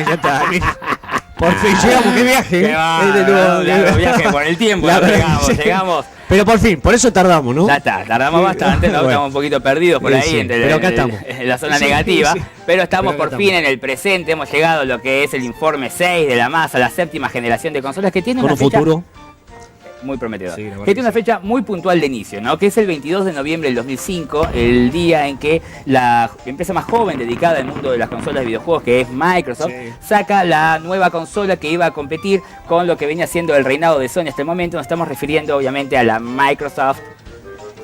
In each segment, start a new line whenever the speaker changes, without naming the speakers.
Ya está. Por fin llegamos, qué viaje.
Viaje por el tiempo, llegamos.
Pero por fin, por eso tardamos, ¿no?
Ya está, tardamos bastante, ¿no? Estamos un poquito perdidos por ahí
pero acá estamos.
En la zona negativa, pero estamos por fin en el presente, hemos llegado a lo que es el informe 6 de la masa, la 7ª generación de consolas que tiene
con
una
un
fecha
futuro
muy prometedor, que tiene una fecha muy puntual de inicio, ¿no? Que es el 22 de noviembre del 2005, el día en que la empresa más joven dedicada al mundo de las consolas de videojuegos, que es Microsoft, saca la nueva consola que iba a competir con lo que venía siendo el reinado de Sony hasta el momento. Nos estamos refiriendo obviamente a la Microsoft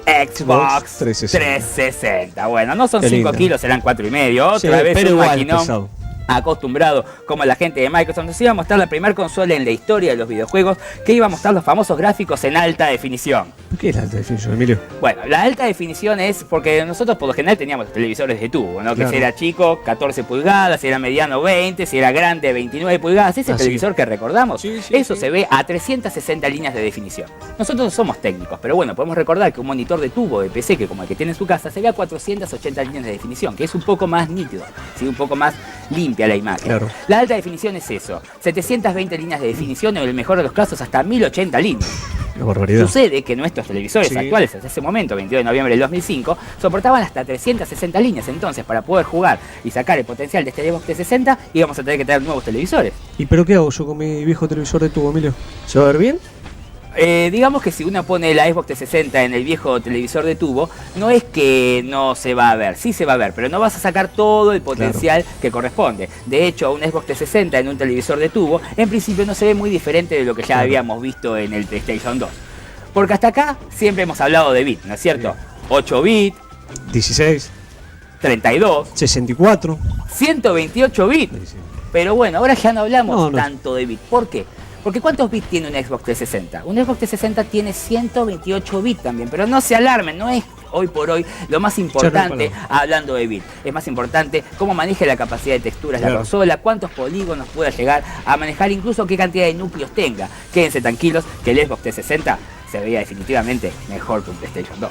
Xbox 360. Bueno, no son 5 kilos, serán 4,5. Otra vez
pero
un
igual
maquinón
pesado.
Acostumbrado como la gente de Microsoft. Nos iba a mostrar la primera consola en la historia de los videojuegos que iba a mostrar los famosos gráficos en alta definición.
¿Qué es la alta definición, Emilio?
Bueno, la alta definición es porque nosotros por lo general teníamos televisores de tubo, ¿no? Que si era chico, 14 pulgadas, si era mediano, 20, si era grande, 29 pulgadas. Ese televisor que recordamos, eso se ve a 360 líneas de definición. Nosotros no somos técnicos, pero bueno, podemos recordar que un monitor de tubo de PC, que como el que tiene en su casa, se ve a 480 líneas de definición, que es un poco más nítido, ¿sí? Un poco más limpia la imagen.
Claro.
La alta definición es eso, 720 líneas de definición, en el mejor de los casos hasta 1080 líneas.
Una barbaridad.
Sucede que nuestros televisores actuales, hasta ese momento, 22 de noviembre del 2005, soportaban hasta 360 líneas. Entonces, para poder jugar y sacar el potencial de este Xbox 360, íbamos a tener que tener nuevos televisores.
¿Y pero qué hago yo con mi viejo televisor de tubo, Emilio? ¿Se va a ver bien?
Digamos que si uno pone la Xbox 360 en el viejo televisor de tubo, no es que no se va a ver, sí se va a ver, pero no vas a sacar todo el potencial que corresponde. De hecho, un Xbox 360 en un televisor de tubo, en principio no se ve muy diferente de lo que ya habíamos visto en el PlayStation 2. Porque hasta acá siempre hemos hablado de bits, ¿no es cierto? 8 bits,
16,
32,
64,
128 bits. Pero bueno, ahora ya no hablamos tanto de bits. ¿Por qué? Porque ¿cuántos bits tiene un Xbox 360? Un Xbox 360 tiene 128 bits también, pero no se alarmen, no es hoy por hoy lo más importante hablando de bits. Es más importante cómo maneja la capacidad de texturas la consola, cuántos polígonos pueda llegar a manejar, incluso qué cantidad de núcleos tenga. Quédense tranquilos que el Xbox 360 se veía definitivamente mejor que un PlayStation 2.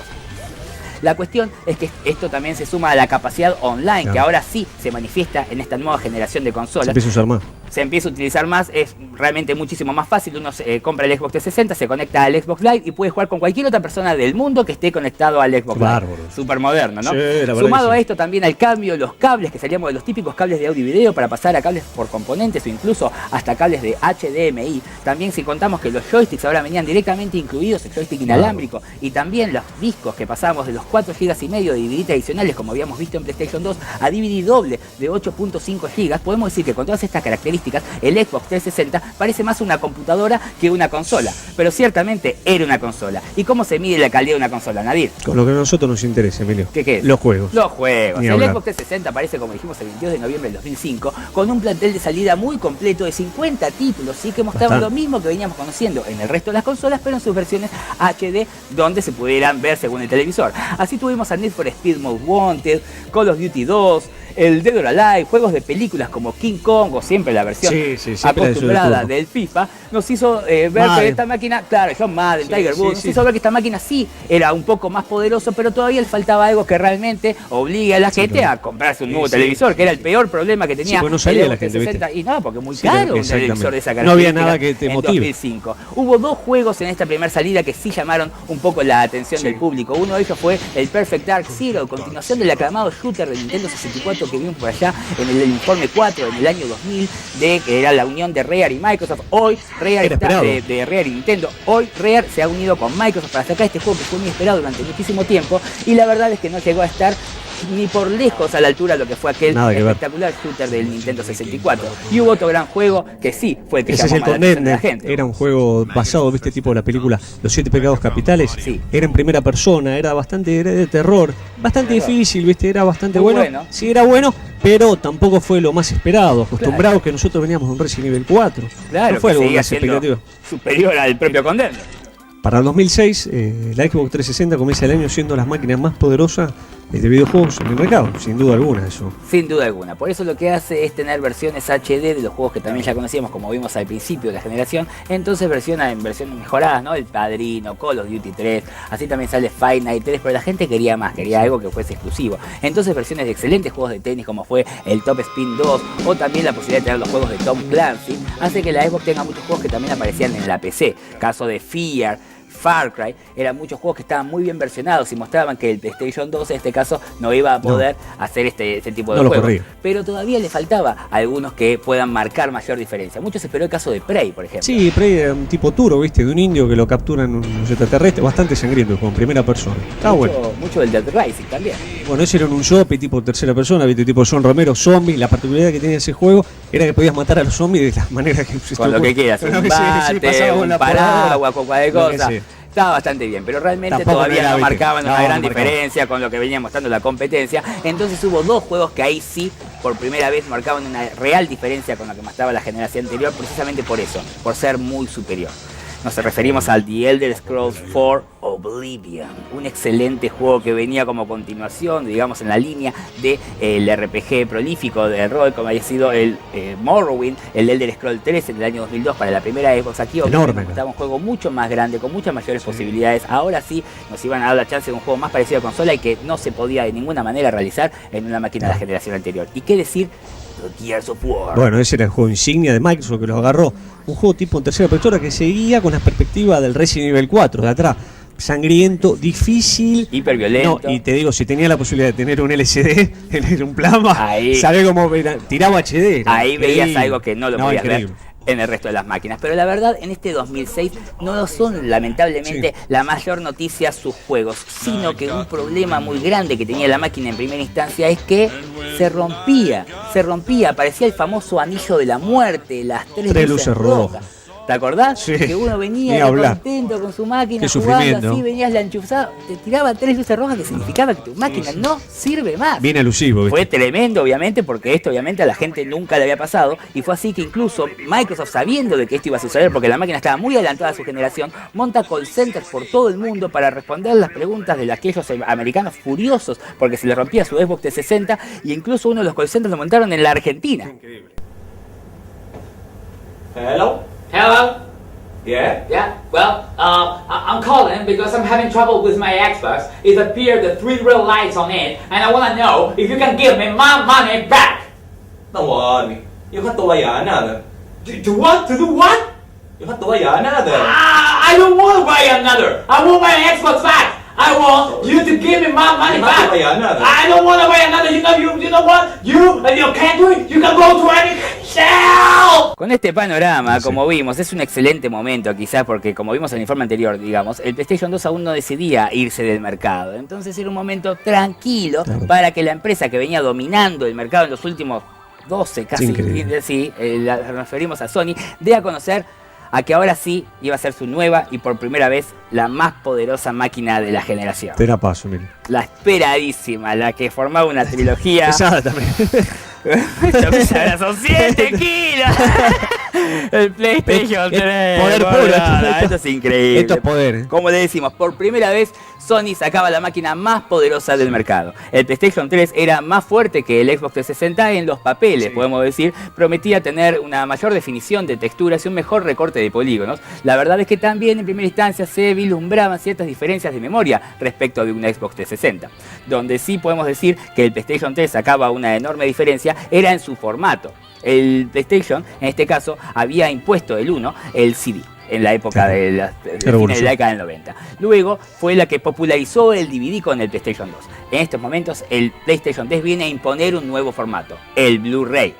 La cuestión es que esto también se suma a la capacidad online, que ahora sí se manifiesta en esta nueva generación de consolas.
Se empieza a usar más.
Se empieza a utilizar más, es realmente muchísimo más fácil. Uno compra el Xbox 360, se conecta al Xbox Live y puede jugar con cualquier otra persona del mundo que esté conectado al Xbox Live. Súper moderno, ¿no? Sumado a esto también al cambio, los cables, que salíamos de los típicos cables de audio y video para pasar a cables por componentes o incluso hasta cables de HDMI. También si contamos que los joysticks ahora venían directamente incluidos, el joystick inalámbrico, y también los discos que pasábamos de los 4,5 GB de DVD adicionales, como habíamos visto en PlayStation 2, a DVD doble de 8,5 GB, podemos decir que con todas estas características, el Xbox 360 parece más una computadora que una consola, pero ciertamente era una consola. ¿Y cómo se mide la calidad de una consola, Nadir?
Con lo que a nosotros nos interesa, Emilio.
¿Qué es?
Los juegos.
Los juegos. El Xbox 360 aparece, como dijimos, el 22 de noviembre del 2005, con un plantel de salida muy completo de 50 títulos, ¿sí? Que mostraban lo mismo que veníamos conociendo en el resto de las consolas, pero en sus versiones HD, donde se pudieran ver según el televisor. Así tuvimos a Need for Speed Most Wanted, Call of Duty 2, el Dead or Alive, juegos de películas como King Kong o siempre la versión acostumbrada del FIFA, nos hizo ver que esta máquina, claro, John Madden, Tiger Woods, nos hizo ver que esta máquina sí era un poco más poderoso, pero todavía le faltaba algo que realmente obligue a la gente a comprarse un nuevo televisor, que era el peor problema que tenía
no salía la gente,
60, y no, porque es muy caro un televisor de esa característica.
No había nada que te motive.
2005. Hubo dos juegos en esta primera salida que sí llamaron un poco la atención del público. Uno de ellos fue el Perfect Dark Zero, continuación del aclamado shooter de Nintendo 64 que vimos por allá en el informe 4 en el año 2000, que era la unión de Rare y Microsoft. Hoy Rare está de Rare y Nintendo. Hoy Rare se ha unido con Microsoft para sacar este juego que fue muy esperado durante muchísimo tiempo, y la verdad es que no llegó a estar ni por lejos a la altura de lo que fue aquel espectacular shooter del Nintendo 64. Y hubo otro gran juego que sí fue el que llamó la atención de la gente.
Era un juego basado, viste, tipo la película Los 7 Pecados Capitales. Era en primera persona, era de terror, bastante difícil, viste, era bastante bueno. Sí, era bueno, pero tampoco fue lo más esperado, acostumbrados que nosotros veníamos de un Resident Evil 4.
Claro,
no fue
que
algo
seguía
más
siendo
explicativo.
superior al propio Condemned.
Para el 2006, la Xbox 360 comienza el año siendo las máquinas más poderosas de videojuegos en el mercado, sin duda alguna eso.
Sin duda alguna. Por eso lo que hace es tener versiones HD de los juegos que también ya conocíamos, como vimos al principio de la generación. Entonces versiones mejoradas, ¿no? El Padrino, Call of Duty 3, así también sale Fight Night 3, pero la gente quería más, quería algo que fuese exclusivo. Entonces versiones de excelentes juegos de tenis como fue el Top Spin 2 o también la posibilidad de tener los juegos de Tom Clancy, hace que la Xbox tenga muchos juegos que también aparecían en la PC. Caso de Fear, Far Cry, eran muchos juegos que estaban muy bien versionados y mostraban que el PlayStation 2 en este caso no iba a poder hacer este tipo de juegos. Pero todavía le faltaba a algunos que puedan marcar mayor diferencia. Mucho se esperó el caso de Prey, por ejemplo.
Sí, Prey era un tipo duro, ¿viste? De un indio que lo capturan un extraterrestre, bastante sangriento, con primera persona. Estaba bueno.
Mucho del Dead Rising también.
Bueno, ese era un zombie tipo tercera persona, ¿viste? Tipo John Romero, zombie. La particularidad que tenía ese juego era que podías matar a los zombies de las maneras que...
Con lo que quieras, un bate, un paraguas, con cualquier cosa. Estaba bastante bien, pero realmente tampoco todavía no marcaban una gran diferencia con lo que venía mostrando la competencia. Entonces hubo dos juegos que ahí sí, por primera vez, marcaban una real diferencia con lo que mostraba la generación anterior, precisamente por eso, por ser muy superior. Nos referimos al The Elder Scrolls 4 Oblivion, un excelente juego que venía como continuación, digamos, en la línea del RPG prolífico de rol, como había sido el Morrowind, el Elder Scrolls 3 en el año 2002 para la primera Xbox. Aquí obviamente estaba un juego mucho más grande, con muchas mayores posibilidades. Ahora sí nos iban a dar la chance de un juego más parecido a consola y que no se podía de ninguna manera realizar en una máquina de la generación anterior. ¿Y qué decir? Gears of War.
Bueno, ese era el juego insignia de Microsoft que lo agarró. Un juego tipo en tercera persona que seguía con la perspectiva del Resident Evil 4 de atrás. Sangriento, difícil,
hiperviolento.
No, y te digo, si tenía la posibilidad de tener un LCD en un plasma, ¿sabés cómo tiraba HD?
Ahí veías algo que no lo podías ver en el resto de las máquinas. Pero la verdad, en este 2006 no son lamentablemente la mayor noticia sus juegos, sino que un problema muy grande que tenía la máquina en primera instancia es que se rompía, aparecía el famoso anillo de la muerte, las tres luces rojas. ¿Te acordás?
Sí.
Que uno venía contento con su máquina, jugando así, venías la enchufada, te tiraba tres luces rojas que significaba que tu máquina no sirve más.
Bien alusivo. ¿Viste?
Fue tremendo, obviamente, porque esto obviamente a la gente nunca le había pasado, y fue así que incluso Microsoft, sabiendo de que esto iba a suceder, porque la máquina estaba muy adelantada a su generación, monta call centers por todo el mundo para responder las preguntas de aquellos americanos furiosos porque se les rompía su Xbox 360, y incluso uno de los call centers lo montaron en la Argentina.
Increíble. Hello?
Hello?
Yeah?
Yeah? Well, I'm calling because I'm having trouble with my Xbox. It appeared the 3 red lights on it, and I want to know if you can give me my money back.
Don't worry. You have to buy another.
To what? To do what?
You have to buy another.
I don't want to buy another. I want my Xbox back. I want you to give me my money back. I don't want to buy another. You know what? You can't do it. You can go to any shell.
Con este panorama, como vimos, es un excelente momento quizás porque, como vimos en el informe anterior, digamos, el PlayStation 2 aún no decidía irse del mercado. Entonces era un momento tranquilo para que la empresa que venía dominando el mercado en los últimos 12 casi, nos referimos a Sony, dé a conocer a que ahora sí iba a ser su nueva y por primera vez la más poderosa máquina de la generación.
Te la paso, mire.
La esperadísima, la que formaba una trilogía.
Pesada también.
Son 7 kilos. El PlayStation 3.
Poder puro.
Esto es increíble.
Esto es poder.
Como le decimos, por primera vez Sony sacaba la máquina más poderosa del mercado. El PlayStation 3 era más fuerte que el Xbox 360 en los papeles, podemos decir. Prometía tener una mayor definición de texturas y un mejor recorte de polígonos. La verdad es que también en primera instancia se vislumbraban ciertas diferencias de memoria respecto de un Xbox 360. Donde sí podemos decir que el PlayStation 3 sacaba una enorme diferencia era en su formato. El PlayStation, en este caso, había impuesto el 1, el CD, en la época de la década del 90. Luego fue la que popularizó el DVD con el PlayStation 2. En estos momentos, el PlayStation 3 viene a imponer un nuevo formato, el Blu-ray.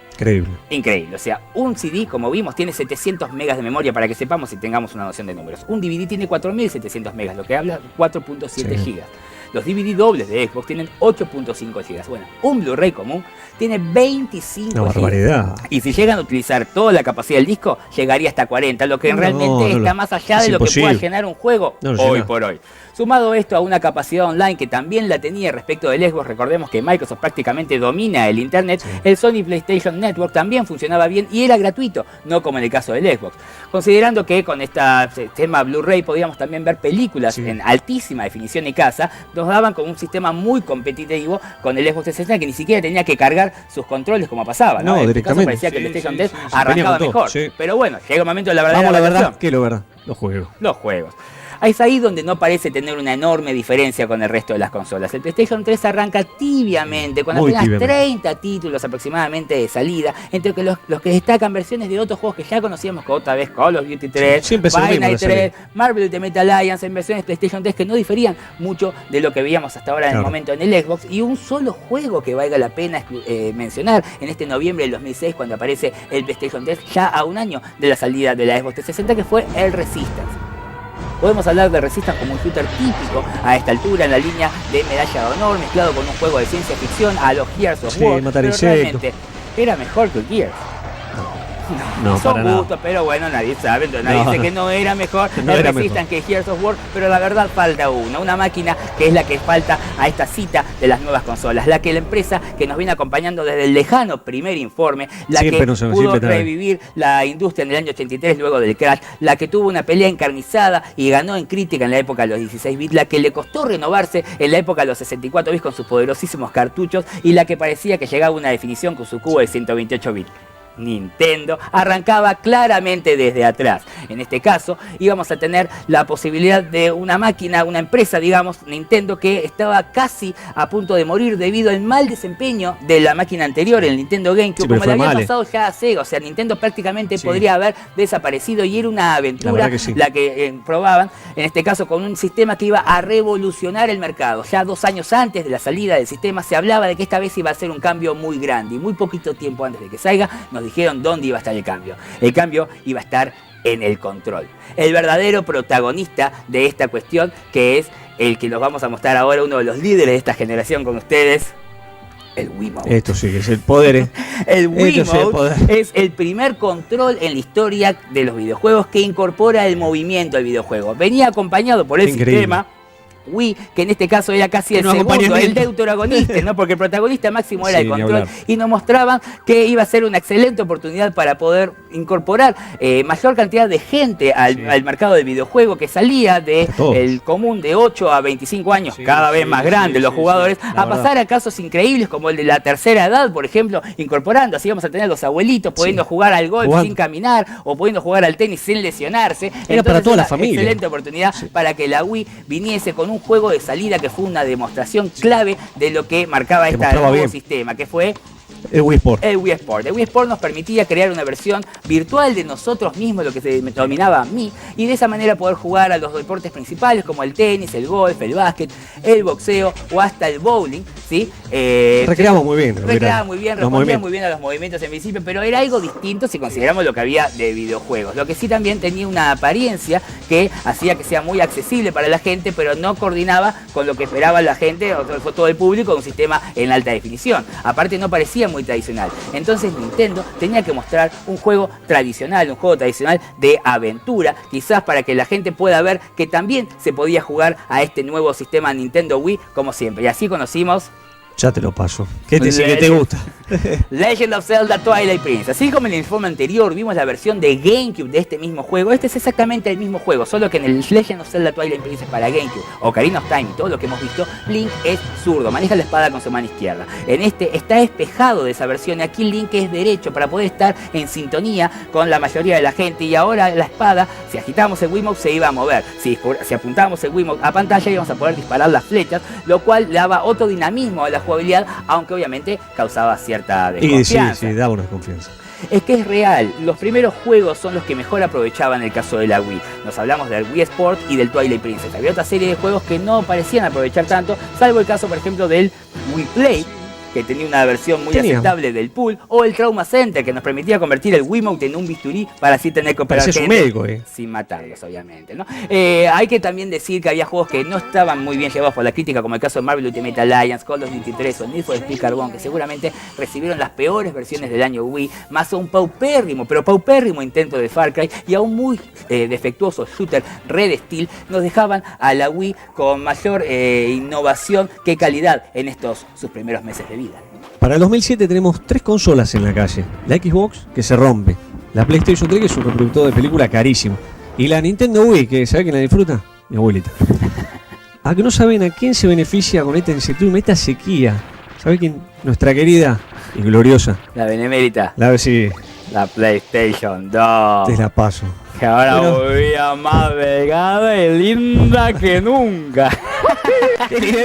Increíble. O sea, un CD, como vimos, tiene 700 megas de memoria para que sepamos y tengamos una noción de números. Un DVD tiene 4700 megas, lo que habla 4.7 gigas. Los DVD dobles de Xbox tienen 8.5 GB. Bueno, un Blu-ray común tiene 25 GB.
Una barbaridad.
Y si llegan a utilizar toda la capacidad del disco, llegaría hasta 40, lo que realmente está más allá de lo que pueda llenar un juego hoy por hoy. Sumado esto a una capacidad online que también la tenía respecto del Xbox, recordemos que Microsoft prácticamente domina el Internet, el Sony PlayStation Network también funcionaba bien y era gratuito, no como en el caso del Xbox. Considerando que con este sistema Blu-ray podíamos también ver películas en altísima definición y casa, nos daban con un sistema muy competitivo con el Xbox 360 que ni siquiera tenía que cargar sus controles como pasaba, ¿no? En
directamente.
Parecía que el PlayStation 3 arrancaba mejor. Pero bueno, llega un momento de la verdadera
verdad. ¿Qué es lo verdad? Los juegos.
Los juegos. Es ahí donde no parece tener una enorme diferencia con el resto de las consolas. El PlayStation 3 arranca tibiamente, con apenas 30 títulos aproximadamente de salida, entre los que destacan versiones de otros juegos que ya conocíamos, como otra vez Call of Duty 3, Final Night 3, Marvel Ultimate Alliance, en versiones PlayStation 3 que no diferían mucho de lo que veíamos hasta ahora en el momento en el Xbox, y un solo juego que valga la pena mencionar en este noviembre del 2006, cuando aparece el PlayStation 3, ya a un año de la salida de la Xbox 360, que fue el Resistance. Podemos hablar de Resistance como un shooter típico a esta altura en la línea de Medalla de Honor, mezclado con un juego de ciencia ficción a los Gears of War, pero realmente era mejor que el Gears. No, son gustos, pero bueno, nadie sabe, nadie dice que no era mejor el Resistance que Gears of War, pero la verdad falta una máquina que es la que falta a esta cita de las nuevas consolas, la que la empresa que nos viene acompañando desde el lejano primer informe, la que pudo revivir la industria en el año 83 luego del crash, la que tuvo una pelea encarnizada y ganó en crítica en la época de los 16 bits, la que le costó renovarse en la época de los 64 bits con sus poderosísimos cartuchos y la que parecía que llegaba a una definición con su cubo de 128 bits. Nintendo arrancaba claramente desde atrás. En este caso íbamos a tener la posibilidad de una máquina, una empresa, digamos, Nintendo, que estaba casi a punto de morir debido al mal desempeño de la máquina anterior, el Nintendo GameCube, como le había pasado ya a Sega. O sea, Nintendo prácticamente podría haber desaparecido y era una aventura la que probaban, en este caso con un sistema que iba a revolucionar el mercado. Ya 2 años antes de la salida del sistema se hablaba de que esta vez iba a ser un cambio muy grande, y muy poquito tiempo antes de que salga nos dijeron dónde iba a estar el cambio. El cambio iba a estar en el control. El verdadero protagonista de esta cuestión, que es el que nos vamos a mostrar ahora, uno de los líderes de esta generación con ustedes, el Wiimote.
Esto sí que es el poder.
El Wiimote es el primer control en la historia de los videojuegos que incorpora el movimiento al videojuego. Venía acompañado por el sistema Wii, que en este caso era casi el segundo, el deuteragonista, ¿no? Porque el protagonista máximo era el control, y nos mostraban que iba a ser una excelente oportunidad para poder incorporar mayor cantidad de gente al mercado del videojuego, que salía del común de 8 a 25 años, cada vez más grandes los jugadores, a pasar a casos increíbles como el de la tercera edad, por ejemplo, incorporando, así vamos a tener a los abuelitos pudiendo jugar al golf sin caminar, o pudiendo jugar al tenis sin lesionarse.
Era entonces, para toda la familia.
Excelente oportunidad para que la Wii viniese con un juego de salida que fue una demostración clave de lo que marcaba este nuevo sistema, que fue
el Wii Sport.
El Wii Sport. El Wii Sport nos permitía crear una versión virtual de nosotros mismos, lo que se denominaba Mii, y de esa manera poder jugar a los deportes principales como el tenis, el golf, el básquet, el boxeo o hasta el bowling, ¿sí?
Recreamos muy bien.
Recreaba muy bien, respondía muy bien a los movimientos en principio, pero era algo distinto si consideramos lo que había de videojuegos. Lo que sí también tenía una apariencia que hacía que sea muy accesible para la gente, pero no coordinaba con lo que esperaba la gente o todo el público, un sistema en alta definición. Aparte no parecía muy tradicional. Entonces Nintendo tenía que mostrar un juego tradicional, de aventura, quizás para que la gente pueda ver que también se podía jugar a este nuevo sistema Nintendo Wii como siempre. Y así conocimos...
Ya te lo paso. ¿Qué te gusta?
Legend of Zelda Twilight Princess. Así como en el informe anterior vimos la versión de GameCube de este mismo juego, este es exactamente el mismo juego, solo que en el Legend of Zelda Twilight Princess para GameCube, Ocarina of Time y todo lo que hemos visto, Link es zurdo, maneja la espada con su mano izquierda. En este está espejado de esa versión, y aquí Link es derecho para poder estar en sintonía con la mayoría de la gente, y ahora la espada, si agitamos el Wiimote, se iba a mover. Si apuntábamos el Wiimote a pantalla, íbamos a poder disparar las flechas, lo cual le daba otro dinamismo a la jugabilidad, aunque obviamente causaba cierta desconfianza.
Sí, daba una desconfianza.
Es que es real, los primeros juegos son los que mejor aprovechaban el caso de la Wii. Nos hablamos del Wii Sport y del Twilight Princess. Había otra serie de juegos que no parecían aprovechar tanto, salvo el caso, por ejemplo, del Wii Play, que tenía una versión muy aceptable del pool, o el Trauma Center, que nos permitía convertir el Wiimote en un bisturí para así tener que operar gente
médico,
sin matarlos, obviamente, ¿no? Hay que también decir que había juegos que no estaban muy bien llevados por la crítica, como el caso de Marvel Ultimate Alliance, Call of Duty 3 o Need for Speed Carbon, que seguramente recibieron las peores versiones del año Wii, más un paupérrimo intento de Far Cry y a un muy defectuoso shooter Red Steel, nos dejaban a la Wii con mayor innovación que calidad en estos sus primeros meses de vida.
Para el 2007 tenemos 3 consolas en la calle. La Xbox, que se rompe. La PlayStation 3, que es un reproductor de película carísimo. Y la Nintendo Wii, que ¿sabe quién la disfruta? Mi abuelita. ¿A que no saben a quién se beneficia con esta incertidumbre, esta sequía? ¿Sabe quién? Nuestra querida y gloriosa.
La benemérita.
Sí.
La PlayStation 2.
Te la paso.
Que ahora volvía más delgada y linda que nunca.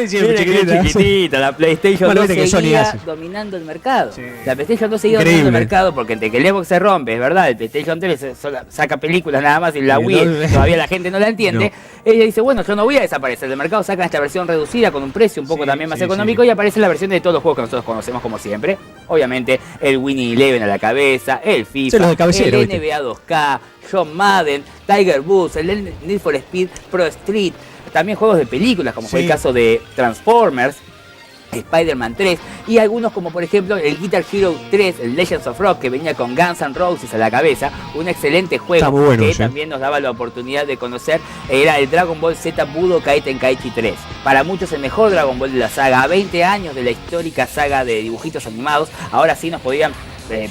Chiquitita, la PlayStation 2 seguía dominando el mercado. Sí. La PlayStation 2 seguía dominando el mercado porque entre que el Xbox se rompe, es verdad, el PlayStation 3 saca películas nada más y la Wii todavía la gente no la entiende. No. Ella dice, bueno, yo no voy a desaparecer del mercado, sacan esta versión reducida con un precio un poco también más económico y aparece la versión de todos los juegos que nosotros conocemos como siempre. Obviamente, el Winning Eleven a la cabeza, el FIFA, el NBA 2K, John Madden, Tiger Woods, el Need for Speed Pro Street, también juegos de películas como fue el caso de Transformers, Spider-Man 3 y algunos como por ejemplo el Guitar Hero 3, el Legends of Rock, que venía con Guns N' Roses a la cabeza, un excelente juego que también nos daba la oportunidad de conocer, era el Dragon Ball Z Budokai Tenkaichi 3, para muchos el mejor Dragon Ball de la saga, a 20 años de la histórica saga de dibujitos animados, ahora sí nos podían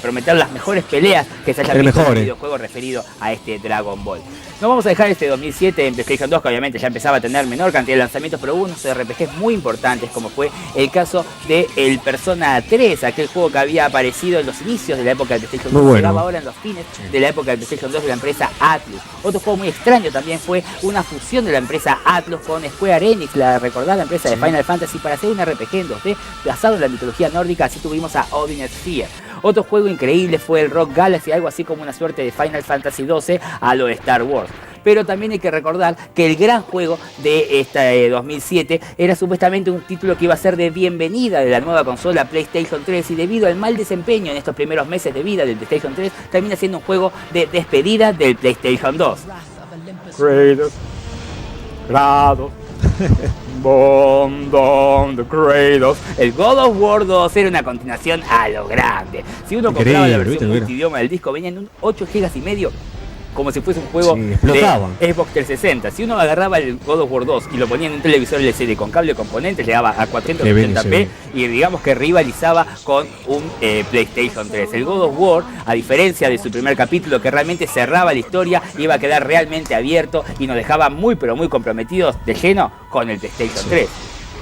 prometer las mejores peleas que se hayan visto en el videojuego referido a este Dragon Ball. No vamos a dejar este 2007 en PlayStation 2, que obviamente ya empezaba a tener menor cantidad de lanzamientos, pero hubo unos RPGs muy importantes, como fue el caso de el Persona 3, aquel juego que había aparecido en los inicios de la época del PlayStation 2, llegaba ahora en los fines de la época del PlayStation 2 de la empresa Atlus. Otro juego muy extraño también fue una fusión de la empresa Atlus con Square Enix, la recordada empresa de Final Fantasy, para hacer un RPG en 2D basado en la mitología nórdica. Así tuvimos a Odin Sphere. Otro juego increíble fue el Rock Galaxy, algo así como una suerte de Final Fantasy XII a lo de Star Wars. Pero también hay que recordar que el gran juego de este 2007 era supuestamente un título que iba a ser de bienvenida de la nueva consola PlayStation 3, y debido al mal desempeño en estos primeros meses de vida del PlayStation 3, termina siendo un juego de despedida del PlayStation 2. Kratos. The Kratos. El God of War 2 era una continuación a lo grande. Si uno compraba la versión multidioma del disco, venía en un 8 GB y medio, como si fuese un juego de Xbox 360. Si uno agarraba el God of War 2 y lo ponía en un televisor LCD con cable componente, llegaba a 480p y digamos que rivalizaba con un PlayStation 3. El God of War, a diferencia de su primer capítulo, que realmente cerraba la historia, iba a quedar realmente abierto y nos dejaba muy pero muy comprometidos de lleno con el PlayStation 3.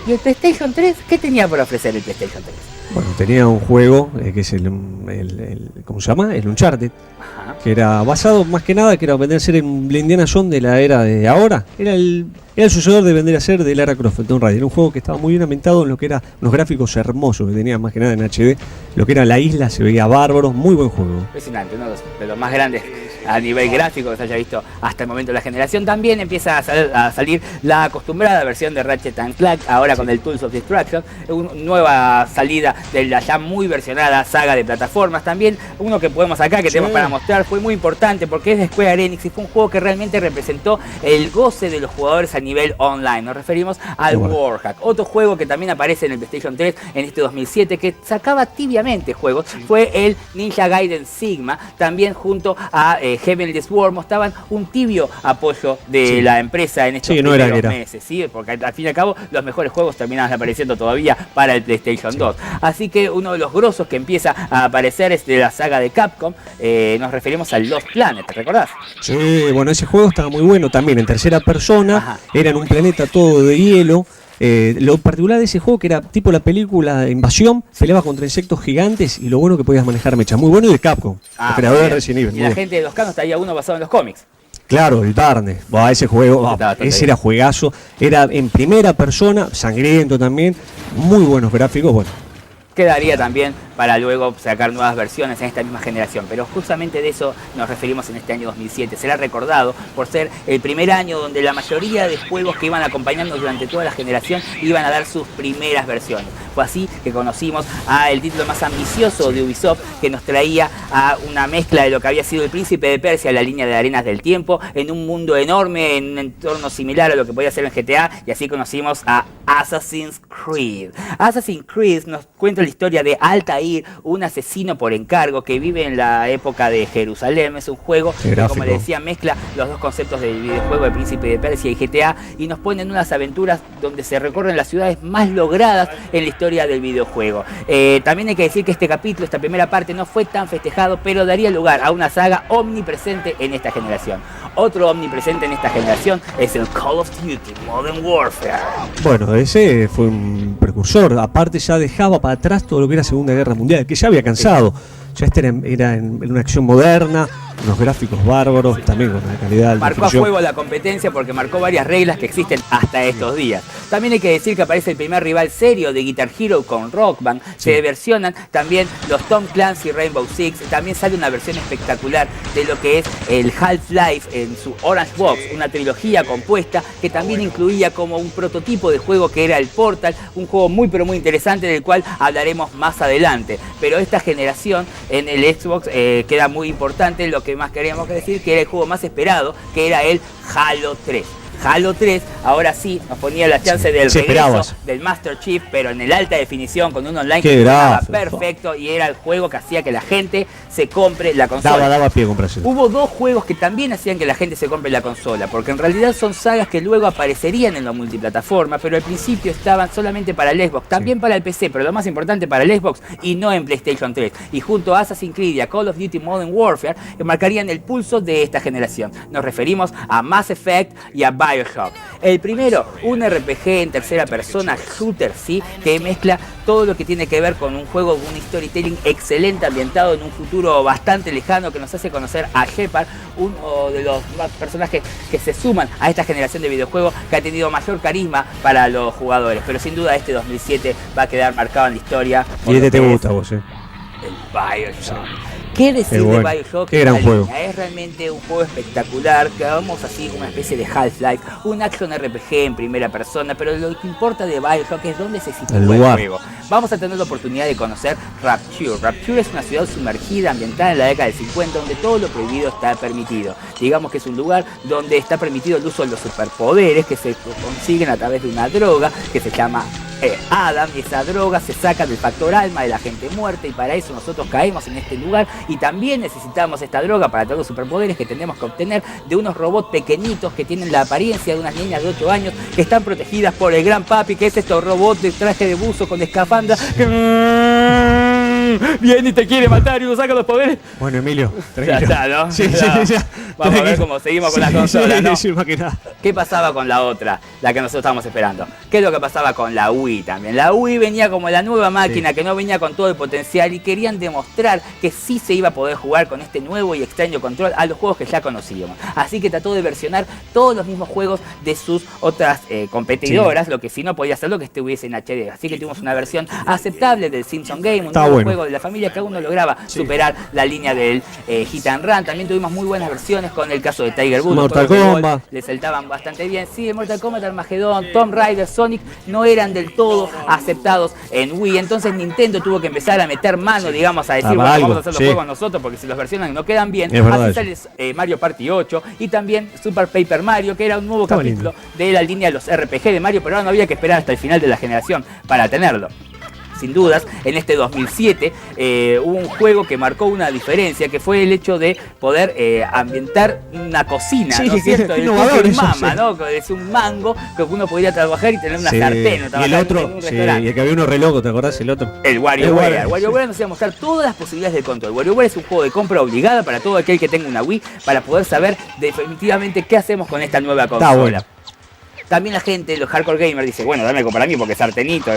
¿Y el PlayStation 3? ¿Qué tenía por ofrecer el PlayStation 3?
Bueno, tenía un juego que es ¿cómo se llama? El Uncharted. Ajá. Que era basado más que nada, que era vender a ser un Indiana Jones de la era de ahora. Era el sucesor de vender a ser de Lara Croft, Tomb Raider. Era un juego que estaba muy bien ambientado en lo que era unos gráficos hermosos que tenía más que nada en HD. Lo que era la isla se veía bárbaro, muy buen juego.
Impresionante, uno de los más grandes a nivel gráfico que se haya visto hasta el momento de la generación. También empieza a salir la acostumbrada versión de Ratchet & Clank, ahora con el Tools of Destruction, una nueva salida de la ya muy versionada saga de plataformas. También uno que podemos acá, que tenemos para mostrar, fue muy importante porque es de Square Enix y fue un juego que realmente representó el goce de los jugadores a nivel online. Nos referimos al Warhack, otro juego que también aparece en el PlayStation 3 en este 2007, que sacaba tibiamente juegos, fue el Ninja Gaiden Sigma, también junto a Heavenly Sword. Mostraban un tibio apoyo de la empresa en estos primeros meses, ¿sí? Porque al fin y al cabo los mejores juegos terminaban apareciendo todavía para el PlayStation 2. Así que uno de los grosos que empieza a aparecer es de la saga de Capcom. Nos referimos al Lost Planet, ¿te recordás?
Sí, bueno, ese juego estaba muy bueno también, en tercera persona. Ajá. Era en un planeta todo de hielo. Lo particular de ese juego, que era tipo la película Invasión, peleaba contra insectos gigantes y lo bueno que podías manejar mechas. Muy bueno, y de Capcom, el creador de Resident Evil.
Y la gente de los canos traía uno basado en los cómics.
Claro, el Darkness. Ese juego, ese era juegazo. Era en primera persona, sangriento también, muy buenos gráficos. Bueno,
quedaría también para luego sacar nuevas versiones en esta misma generación, pero justamente de eso nos referimos en este año 2007. Será recordado por ser el primer año donde la mayoría de juegos que iban acompañando durante toda la generación iban a dar sus primeras versiones. Fue así que conocimos el título más ambicioso de Ubisoft, que nos traía a una mezcla de lo que había sido el Príncipe de Persia, la línea de Arenas del Tiempo, en un mundo enorme, en un entorno similar a lo que podía ser en GTA, y así conocimos a Assassin's Creed. Assassin's Creed nos cuenta la historia de Altair, un asesino por encargo que vive en la época de Jerusalén. Es un juego que, como les decía, mezcla los dos conceptos del videojuego de Príncipe de Persia y GTA, y nos pone en unas aventuras donde se recorren las ciudades más logradas en la historia del videojuego. También hay que decir que este capítulo, esta primera parte, no fue tan festejado, pero daría lugar a una saga omnipresente en esta generación. Otro omnipresente en esta generación es el Call of Duty Modern Warfare.
Bueno, ese fue un precursor. Aparte ya dejaba para atrás todo lo que era Segunda Guerra Mundial, que ya había cansado. Ya este era en una acción moderna, unos gráficos bárbaros, también con una calidad de
marcó a fuego la competencia porque marcó varias reglas que existen hasta estos días. También hay que decir que aparece el primer rival serio de Guitar Hero con Rock Band. Se versionan también los Tom Clancy Rainbow Six. También sale una versión espectacular de lo que es el Half-Life en su Orange Box, una trilogía compuesta que también incluía como un prototipo de juego que era el Portal, un juego muy pero muy interesante del cual hablaremos más adelante. Pero esta generación en el Xbox queda muy importante lo que más queríamos decir, que era el juego más esperado, que era el Halo 3. Halo 3, ahora sí, nos ponía la chance del regreso del Master Chief, pero en el alta definición, con un online que estaba perfecto, y era el juego que hacía que la gente se compre la consola.
Daba pie a comprarse.
Hubo dos juegos que también hacían que la gente se compre la consola, porque en realidad son sagas que luego aparecerían en la multiplataforma, pero al principio estaban solamente para el Xbox, también para el PC, pero lo más importante para el Xbox y no en PlayStation 3. Y junto a Assassin's Creed y a Call of Duty Modern Warfare, marcarían el pulso de esta generación. Nos referimos a Mass Effect y a BioShock. El primero, un RPG en tercera persona, shooter, ¿sí? Que mezcla todo lo que tiene que ver con un juego, un storytelling excelente ambientado en un futuro bastante lejano, que nos hace conocer a Shepard, uno de los personajes que se suman a esta generación de videojuegos que ha tenido mayor carisma para los jugadores. Pero sin duda este 2007 va a quedar marcado en la historia.
¿Y este te gusta a vos?
El BioShock. ¿Qué decir de BioShock?
Qué gran juego.
Es realmente un juego espectacular, que vamos así como una especie de Half-Life, un action RPG en primera persona, pero lo que importa de BioShock es dónde se sitúa el juego. Vamos a tener la oportunidad de conocer Rapture. Rapture es una ciudad sumergida, ambientada en la década del 50, donde todo lo prohibido está permitido. Digamos que es un lugar donde está permitido el uso de los superpoderes que se consiguen a través de una droga que se llama Adam, y esa droga se saca del factor alma de la gente muerta, y para eso nosotros caemos en este lugar, y también necesitamos esta droga para todos los superpoderes que tenemos que obtener de unos robots pequeñitos que tienen la apariencia de unas niñas de 8 años que están protegidas por el gran papi, que es estos robots de traje de buzo con escafandra que viene y te quiere matar y uno saca los poderes.
Bueno, Emilio,
tranquilo. Ya está, ¿no?
Sí.
Vamos a ver cómo seguimos con la consola, ¿no?
Sí,
¿Qué pasaba con la otra? La que nosotros estábamos esperando. ¿Qué es lo que pasaba con la Wii también? La Wii venía como la nueva máquina que no venía con todo el potencial, y querían demostrar que sí se iba a poder jugar con este nuevo y extraño control a los juegos que ya conocíamos. Así que trató de versionar todos los mismos juegos de sus otras competidoras, lo que si no podía hacerlo que estuviese en HD. Así que tuvimos una versión aceptable del Simpson Game, un nuevo juego de la familia que aún no lograba superar la línea del Hit and Run. También tuvimos muy buenas versiones con el caso de Tiger Woods.
Mortal Kombat.
Le saltaban bastante bien. Sí, Mortal Kombat, Armageddon, Tomb Raider, Sonic no eran del todo aceptados en Wii. Entonces Nintendo tuvo que empezar a meter mano, digamos, a decir, bueno, vamos a hacer los juegos nosotros, porque si los versionan no quedan bien. Así sale Mario Party 8 y también Super Paper Mario, que era un nuevo capítulo de la línea de los RPG de Mario, pero ahora no había que esperar hasta el final de la generación para tenerlo. Sin dudas, en este 2007 hubo un juego que marcó una diferencia, que fue el hecho de poder ambientar una cocina, ¿no es cierto? El Cooking Mama, ¿no? Es un mango que uno podría trabajar y tener una sartén.
Y el otro, y el que había uno re loco, ¿te acordás? El otro.
El WarioWare. WarioWare nos iba a mostrar todas las posibilidades de control. WarioWare es un juego de compra obligada para todo aquel que tenga una Wii, para poder saber definitivamente qué hacemos con esta nueva consola. Está bueno. También la gente, los hardcore gamers, dice, bueno, dame para mí porque es sartenito.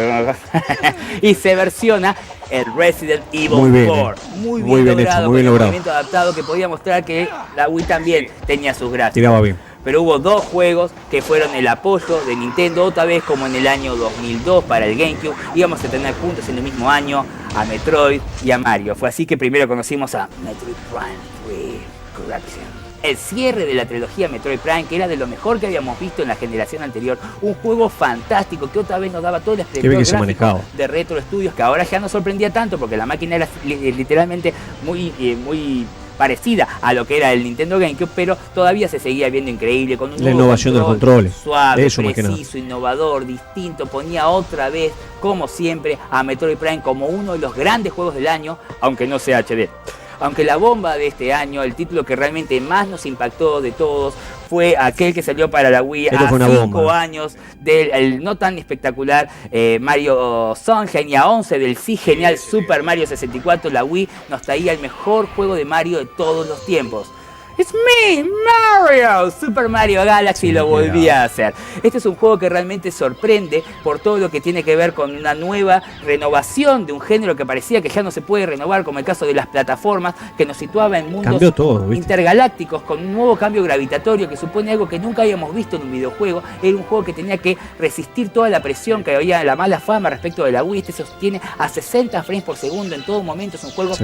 Y se versiona el Resident Evil 4. Muy bien logrado. Muy bien logrado. Un movimiento adaptado que podía mostrar que la Wii también tenía sus gráficos.
Tiraba bien.
Pero hubo dos juegos que fueron el apoyo de Nintendo, otra vez como en el año 2002 para el GameCube. Íbamos a tener juntos en el mismo año a Metroid y a Mario. Fue así que primero conocimos a Metroid Prime 3. Corruption. El cierre de la trilogía Metroid Prime, que era de lo mejor que habíamos visto en la generación anterior. Un juego fantástico que otra vez nos daba todo el esplendor gráfico de Retro Studios, que ahora ya no sorprendía tanto porque la máquina era literalmente muy parecida a lo que era el Nintendo GameCube, pero todavía se seguía viendo increíble, con un
la innovación del control
suave, preciso, innovador, distinto. Ponía otra vez, como siempre, a Metroid Prime como uno de los grandes juegos del año, aunque no sea HD. Aunque la bomba de este año, el título que realmente más nos impactó de todos, fue aquel que salió para la Wii a 5 años del no tan espectacular Mario Sunshine, y a 11 del sí genial Super Mario 64. La Wii nos traía el mejor juego de Mario de todos los tiempos. It's me, Mario. Super Mario Galaxy lo volvía a hacer. Este es un juego que realmente sorprende por todo lo que tiene que ver con una nueva renovación de un género que parecía que ya no se puede renovar, como el caso de las plataformas, que nos situaba en mundos intergalácticos con un nuevo cambio gravitatorio que supone algo que nunca habíamos visto en un videojuego. Era un juego que tenía que resistir toda la presión que había, la mala fama respecto de la Wii. Este se sostiene a 60 frames por segundo en todo momento. Es un juego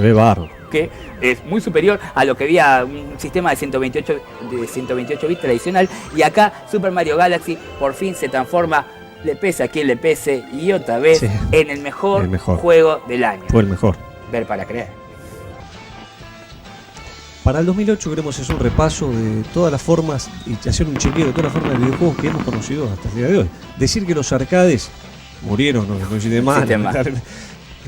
que es muy superior a lo que había un sistema de 128 bits tradicional, y acá Super Mario Galaxy por fin se transforma, le pese a quien le pese, y otra vez en el mejor juego del año.
Fue el mejor.
Ver para creer.
Para el 2008 queremos hacer un repaso de todas las formas y hacer un chequeo de todas las formas de videojuegos que hemos conocido hasta el día de hoy. Decir que los arcades murieron, no existe más.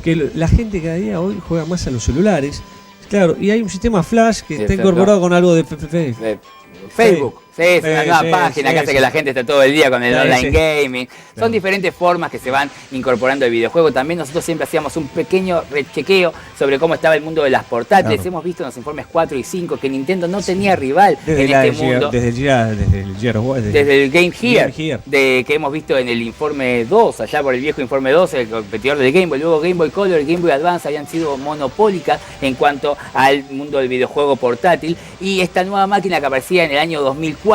Que la gente cada día hoy juega más a los celulares. Claro, y hay un sistema Flash que está incorporado con algo de
Facebook. Sí, es una nueva página que hace que la gente esté todo el día con el online gaming. Son diferentes formas que se van incorporando al videojuego. También nosotros siempre hacíamos un pequeño rechequeo sobre cómo estaba el mundo de las portátiles. Hemos visto en los informes 4 y 5 que Nintendo no tenía rival en este mundo. Desde el Game Gear, que hemos visto en el informe 2, allá por el viejo informe 2, el competidor del Game Boy. Luego Game Boy Color y Game Boy Advance habían sido monopólicas en cuanto al mundo del videojuego portátil. Y esta nueva máquina que aparecía en el año 2004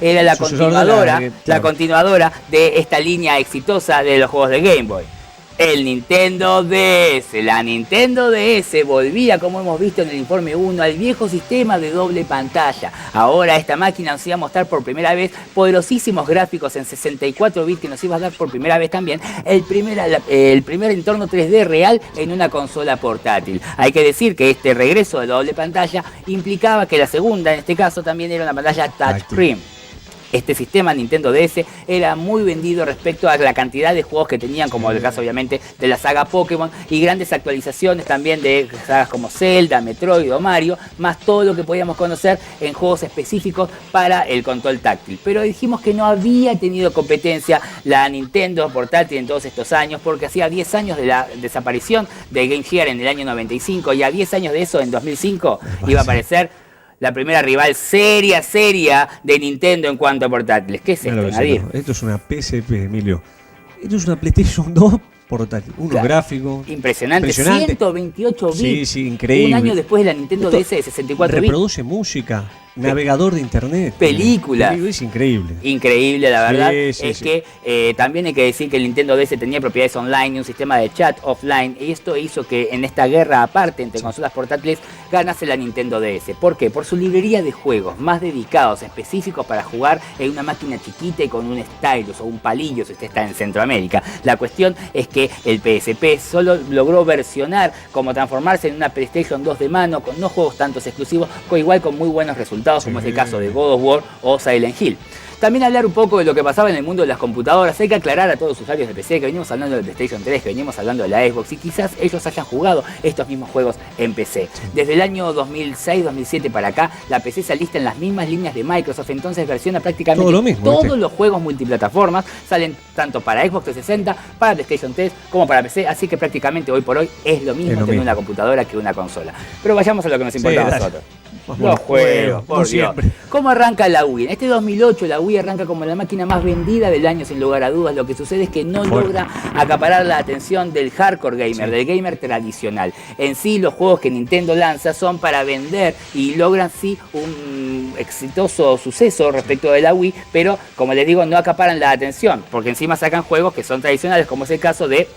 era la continuadora de esta línea exitosa de los juegos de Game Boy. El Nintendo DS. La Nintendo DS volvía, como hemos visto en el informe 1, al viejo sistema de doble pantalla. Ahora esta máquina nos iba a mostrar por primera vez poderosísimos gráficos en 64 bits, que nos iba a dar por primera vez también el primer entorno 3D real en una consola portátil. Hay que decir que este regreso de la doble pantalla implicaba que la segunda, en este caso, también era una pantalla touchscreen. Este sistema Nintendo DS era muy vendido respecto a la cantidad de juegos que tenían, como el caso obviamente de la saga Pokémon, y grandes actualizaciones también de sagas como Zelda, Metroid o Mario, más todo lo que podíamos conocer en juegos específicos para el control táctil. Pero dijimos que no había tenido competencia la Nintendo portátil en todos estos años, porque hacía 10 años de la desaparición de Game Gear en el año 95, y a 10 años de eso, en 2005, iba a aparecer la primera rival seria de Nintendo en cuanto a portátiles. ¿Qué es esto, Nadir?
Esto es una PSP, Emilio. Esto es una PlayStation 2 portátil. Gráfico.
Impresionante. 128 bits.
Sí, increíble.
Un año después de la Nintendo DS de 64 bits.
Reproduce música. Navegador de internet.
Películas.
Es increíble.
Increíble, la verdad. Que también hay que decir que el Nintendo DS tenía propiedades online y un sistema de chat offline. Y esto hizo que en esta guerra aparte entre consolas portátiles ganase la Nintendo DS. ¿Por qué? Por su librería de juegos más dedicados, específicos para jugar en una máquina chiquita y con un stylus o un palillo si usted está en Centroamérica. La cuestión es que el PSP solo logró versionar como transformarse en una PlayStation 2 de mano, con no juegos tantos exclusivos, igual con muy buenos resultados, como es el caso de God of War o Silent Hill. También hablar un poco de lo que pasaba en el mundo de las computadoras. Hay que aclarar a todos los usuarios de PC que venimos hablando de PlayStation 3, que venimos hablando de la Xbox, y quizás ellos hayan jugado estos mismos juegos en PC. Desde el año 2006-2007 para acá, la PC se alista en las mismas líneas de Microsoft, entonces versiona prácticamente
todo lo mismo,
todos los juegos multiplataformas. Salen tanto para Xbox 360, para PlayStation 3, como para PC, así que prácticamente hoy por hoy es lo mismo tener una computadora que una consola. Pero vayamos a lo que nos importa a nosotros. Los juegos, por Dios. ¿Cómo arranca la Wii? En este 2008 la Wii arranca como la máquina más vendida del año, sin lugar a dudas. Lo que sucede es que no logra acaparar la atención del hardcore gamer, del gamer tradicional. En sí, los juegos que Nintendo lanza son para vender y logran sí un exitoso suceso respecto de la Wii, pero como les digo, no acaparan la atención, porque encima sacan juegos que son tradicionales, como es el caso de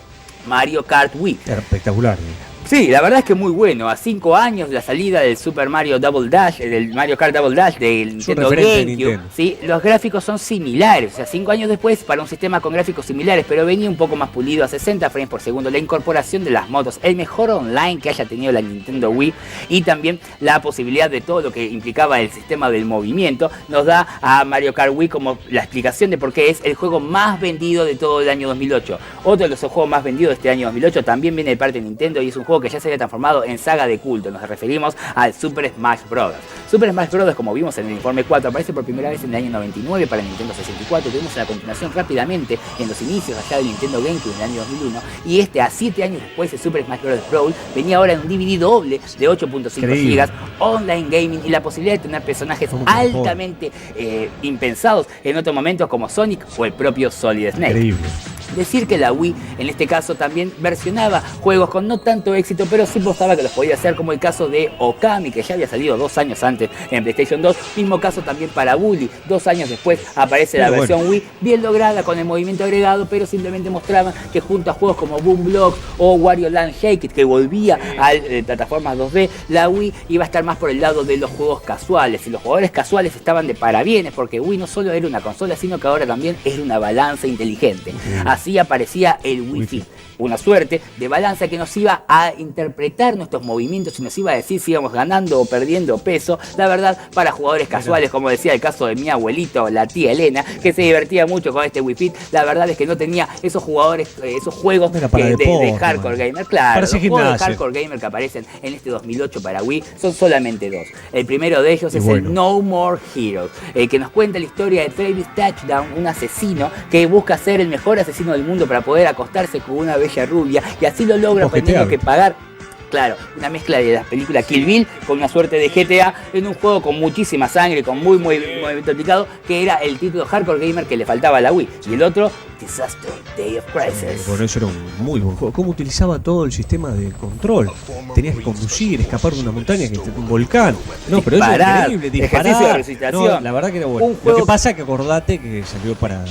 Mario Kart Wii.
Espectacular.
Sí, la verdad es que muy bueno. A 5 años de la salida del Super Mario Double Dash, del Mario Kart Double Dash del Nintendo GameCube, ¿sí? Los gráficos son similares. O sea, 5 años después para un sistema con gráficos similares, pero venía un poco más pulido a 60 frames por segundo. La incorporación de las motos, el mejor online que haya tenido la Nintendo Wii y también la posibilidad de todo lo que implicaba el sistema del movimiento, nos da a Mario Kart Wii como la explicación de por qué es el juego más vendido de todo el año 2008. Otro de los juegos más vendidos de este año 2008 también viene de parte de Nintendo y es un juego que ya se había transformado en saga de culto. Nos referimos al Super Smash Bros. Super Smash Bros., como vimos en el informe 4, aparece por primera vez en el año 99 para el Nintendo 64. Tuvimos la continuación rápidamente en los inicios allá del Nintendo GameCube en el año 2001. Y a 7 años después, el Super Smash Bros. Brawl venía ahora en un DVD doble de 8.5 GB, online gaming y la posibilidad de tener personajes altamente impensados en otros momentos como Sonic o el propio Solid Snake.
Increíble.
Decir que la Wii en este caso también versionaba juegos con no tanto éxito, pero sí mostraba que los podía hacer, como el caso de Okami, que ya había salido 2 años antes en PlayStation 2. Mismo caso también para Bully. 2 años después aparece la versión Wii, bien lograda con el movimiento agregado, pero simplemente mostraban que junto a juegos como Boom Blocks o Wario Land Shake It, que volvía a plataformas 2D, la Wii iba a estar más por el lado de los juegos casuales. Y los jugadores casuales estaban de parabienes, porque Wii no solo era una consola, sino que ahora también era una balanza inteligente. Así aparecía el Wii Fit, una suerte de balanza que nos iba a interpretar nuestros movimientos y nos iba a decir si íbamos ganando o perdiendo peso. La verdad, para jugadores casuales, como decía el caso de mi abuelito, la tía Elena, que se divertía mucho con este Wii Fit, la verdad es que no tenía esos jugadores, esos juegos de hardcore gamer. Claro, los juegos de hardcore gamer que aparecen en este 2008 para Wii son solamente 2. El primero de ellos es el No More Heroes, que nos cuenta la historia de Travis Touchdown, un asesino que busca ser el mejor asesino del mundo para poder acostarse con una bella rubia, y así lo logra teniendo que pagar. Claro, una mezcla de las películas Kill Bill con una suerte de GTA en un juego con muchísima sangre, con muy complicado, que era el título Hardcore Gamer que le faltaba a la Wii. Y el otro, Disaster Day of Crisis.
Bueno, eso era un muy buen juego. ¿Cómo utilizaba todo el sistema de control? Tenías que conducir, escapar de una montaña, un volcán. No, pero eso era increíble. Disparar,
ejercicio de resistencia.
No, la verdad que era bueno. Lo que pasa es que acordate que salió para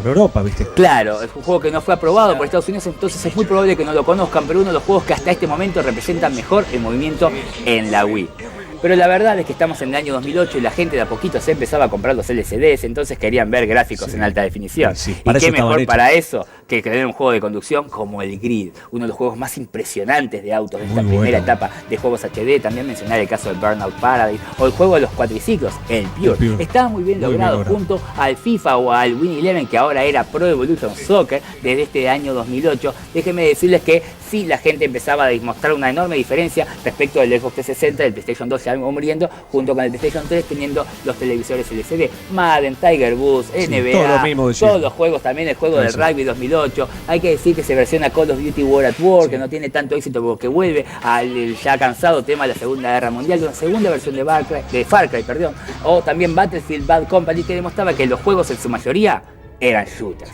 Europa, ¿viste?
Claro, es un juego que no fue aprobado por Estados Unidos, entonces es muy probable que no lo conozcan, pero uno de los juegos que hasta este momento representan mejor el movimiento en la Wii. Pero la verdad es que estamos en el año 2008 y la gente de a poquito se empezaba a comprar los LCDs, entonces querían ver gráficos en alta definición. Y qué mejor para eso que tener un juego de conducción como el Grid, uno de los juegos más impresionantes de autos de esta primera etapa de juegos HD. También mencionar el caso del Burnout Paradise o el juego de los cuatriciclos, el Pure. Estaba muy bien logrado junto al FIFA o al Win Eleven, que ahora era Pro Evolution Soccer desde este año 2008. Déjenme decirles que sí, la gente empezaba a demostrar una enorme diferencia respecto del Xbox 360, del PlayStation 2 ya muriendo, junto con el PlayStation 3 teniendo los televisores LCD, Madden, Tiger Woods, NBA, todo lo mismo todos los juegos, también el juego del Rugby 2008. Hay que decir que se versiona Call of Duty War at War, que no tiene tanto éxito porque vuelve al ya cansado tema de la Segunda Guerra Mundial, una segunda versión de Far Cry, o también Battlefield Bad Company, que demostraba que los juegos en su mayoría eran shooters.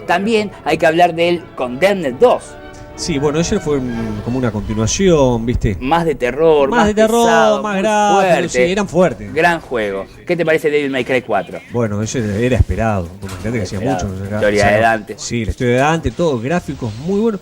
También hay que hablar del Condemned 2.
Sí, bueno, ese fue como una continuación, ¿viste?
Más de terror,
más pesado, más grave, sí, eran fuertes.
Gran juego. ¿Qué te parece Devil May Cry 4?
Bueno, eso era esperado. Imagínate que hacía mucho.
La historia de Dante.
Sí, la historia de Dante, todo, gráficos muy buenos.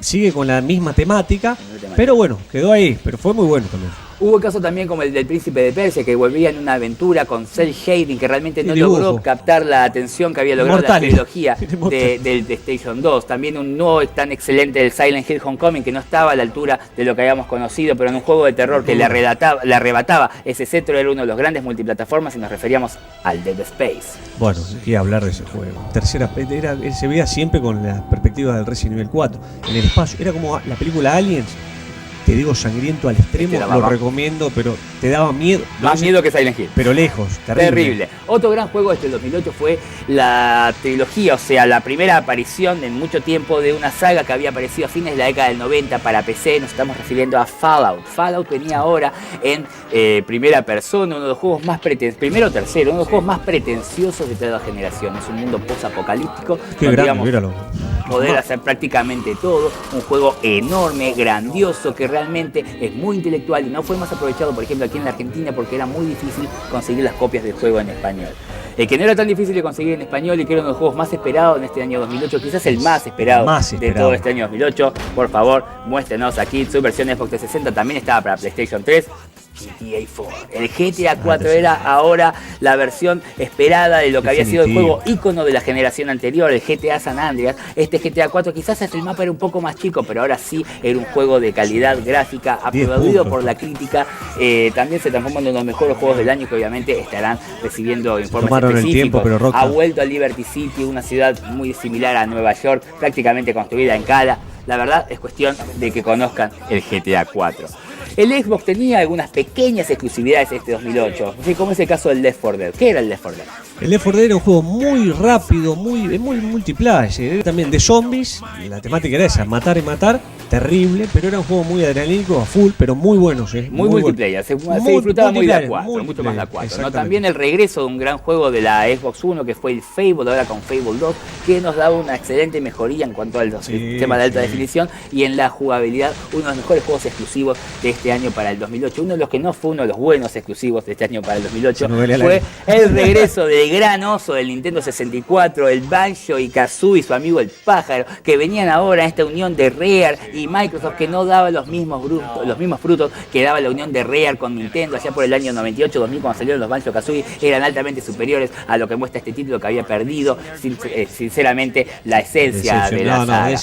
Sigue con la misma temática, pero bueno, quedó ahí, pero fue muy bueno también.
Hubo casos también como el del Príncipe de Persia, que volvía en una aventura con cel shading, que realmente no logró captar la atención que había logrado la trilogía del PlayStation 2. También un no tan excelente del Silent Hill Homecoming, que no estaba a la altura de lo que habíamos conocido, pero en un juego de terror que le arrebataba ese cetro. Era uno de los grandes multiplataformas y nos referíamos al Dead Space.
Bueno, quería hablar de ese juego. Se veía siempre con la perspectiva del Resident Evil 4, en el espacio. Era como la película Aliens. Te digo, sangriento al extremo, lo recomiendo, pero te daba miedo.
Más miedo que Silent Hill.
Pero lejos, terrible.
Otro gran juego del 2008 fue la trilogía, o sea, la primera aparición en mucho tiempo de una saga que había aparecido a fines de la década del 90 para PC. Nos estamos refiriendo a Fallout. Fallout venía ahora en primera persona, uno de los juegos más primero o tercero, uno de los juegos más pretenciosos de toda la generación. Es un mundo post-apocalíptico.
Qué grande, míralo.
Poder hacer prácticamente todo, un juego enorme, grandioso, que realmente es muy intelectual y no fue más aprovechado, por ejemplo, aquí en la Argentina, porque era muy difícil conseguir las copias del juego en español. El que no era tan difícil de conseguir en español y que era uno de los juegos más esperados en este año 2008, quizás el más esperado de todo este año 2008. Por favor, muéstrenos aquí su versión de Xbox 360, también estaba para PlayStation 3. GTA 4. El GTA 4 era ahora la versión esperada de lo que había sido el juego ícono de la generación anterior, el GTA San Andreas. Este GTA 4 quizás el mapa era un poco más chico, pero ahora sí era un juego de calidad gráfica, aplaudido por la crítica. También se transformó en uno de los mejores juegos del año que obviamente estarán recibiendo informes específicos. Ha vuelto a Liberty City, una ciudad muy similar a Nueva York, prácticamente construida en Cala. La verdad es cuestión de que conozcan el GTA 4. El Xbox tenía algunas pequeñas exclusividades este 2008, como es el caso del Left 4 Dead. ¿Qué era el Left 4 Dead?
El Left 4 Dead era un juego muy rápido, muy multiplayer, era también de zombies, la temática era esa, matar y matar, terrible, pero era un juego muy adrenalínico, a full, pero muy bueno.
Muy multiplayer, se disfrutaba muy de a 4, mucho más de a 4. ¿No? También el regreso de un gran juego de la Xbox One, que fue el Fable, ahora con Fable 2, que nos daba una excelente mejoría en cuanto al sistema de alta definición y en la jugabilidad, uno de los mejores juegos exclusivos de este año para el 2008. Uno de los que no fue uno de los buenos exclusivos de este año para el 2008 fue el regreso del gran oso del Nintendo 64, el Banjo y Kazooie y su amigo el pájaro, que venían ahora en esta unión de Rare y Microsoft, que no daba los mismos frutos que daba la unión de Rare con Nintendo allá por el año 98-2000 cuando salieron los Banjo Kazooie. Eran altamente superiores a lo que muestra este título, que había perdido sinceramente la esencia de la saga.